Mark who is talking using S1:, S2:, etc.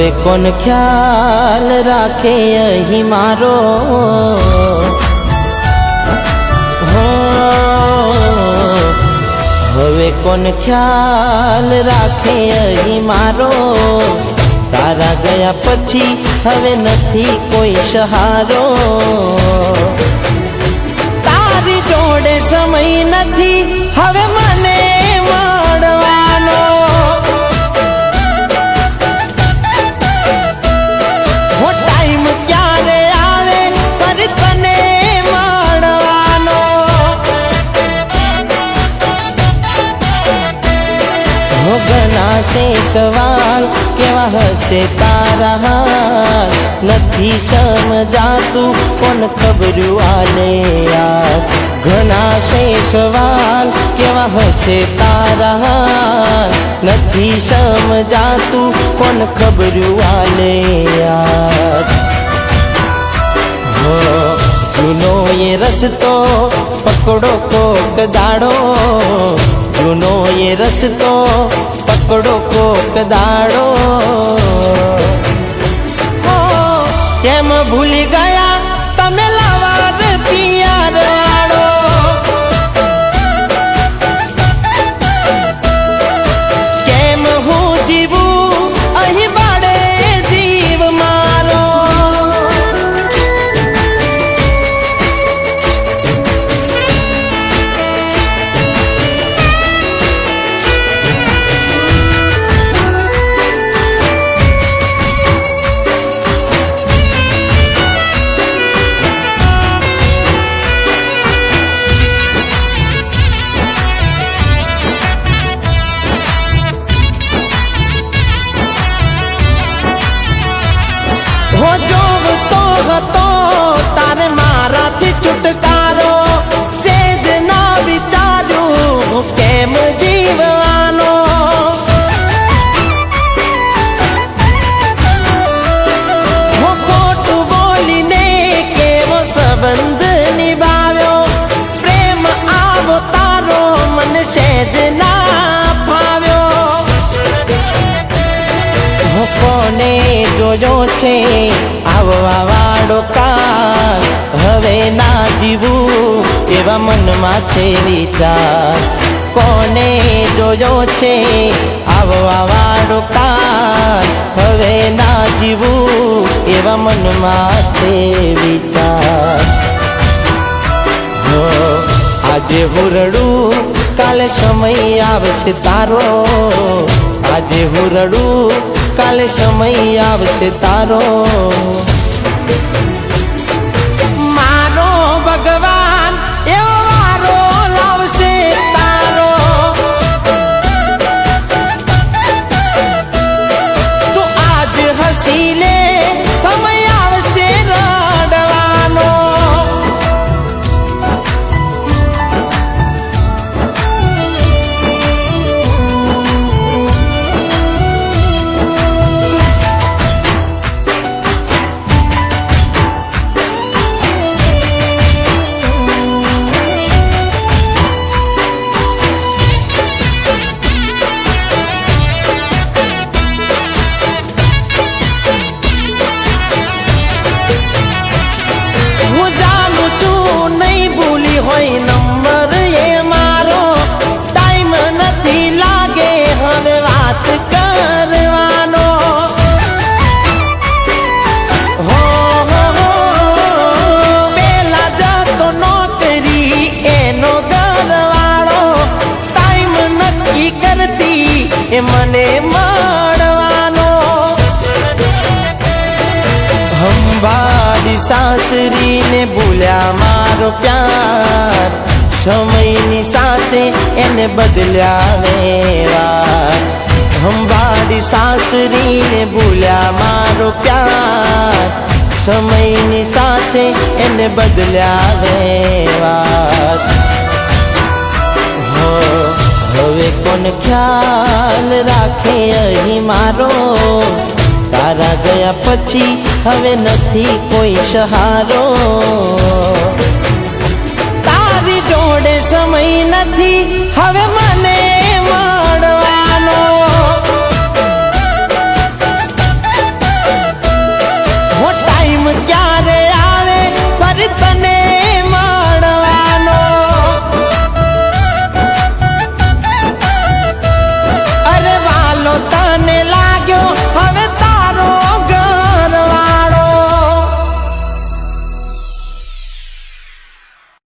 S1: હવે કોણ ખ્યાલ રાખે અહીં મારો, હવે કોણ ખ્યાલ રાખે અહીં મારો, તારા ગયા પછી હવે નથી કોઈ સહારો, તારી જોડે સમય નથી હવે મને મળવાનો, હો ટાઈમ ક્યારે આવે પર તને મળવાનો, હો ઘણા છે સવાલ કેવા હશે તારા હાલ, નથી સમજાતું કોણ ખબરું આલે યાર, ઘણા છે સવાલ કેવા હશે તારા હાલ, નથી સમજાતું કોણ ખબરું આલે યાર, હો જૂનો એ રસ્તો પકડો કોક દાડો, જૂનો એ રસ્તો પકડો કોક દાડો, કેમ ભૂલી ગયા તમે લાવાદ પિયાર વાળો, કેમ હું જીવું અહીં બાળે જીવ મારો, હો જોવતો હતો તારે મારાથી છુટકારો, સેજ ના વિચાર્યું કેમ જીવવાનો, હો ખોટું બોલીને કેવો સંબંધ નિભાવ્યો, પ્રેમ આવો તારો મને સેજ ના ફાવ્યો, હો કોને જોયો છે આવવા વાળો કાલ, હવે ના જીવું એવા મનમાં છે વિચાર, કોને જોયો છે આવવા વાળો કાલ, હવે ના જીવું એવા મનમાં છે વિચાર, હો આજે હું રડું કાલે સમય આવશે તારો, આજે હું રડું કાલે સમય આવશે તારો, મારો ભગવાન એવો વારો લાવશે તારો, તું આજ હસી લે સમય આવશે રડવાનો, હોય નંબર એ મારો, ટાઈમ નથી લાગે હવે વાત કરવાનો, હો પેલા જતો નોકરી એનો ઘરવાળો, ટાઈમ નક્કી કરતી એ મને મળવાનો, હંભારી સાસરીને ભૂલ્યા મારો પ્યાર, સમયની સાથે એને બદલ્યા વેવાર, હંભારી સાસરીને ભૂલ્યા મારો પ્યાર, સમયની સાથે એને બદલ્યા વેવાર, હો હવે કોણ ખ્યાલ રાખે અહીં મારો, તારા ગયા પછી હવે નથી કોઈ સહારો, તારી જોડે સમય નથી હવે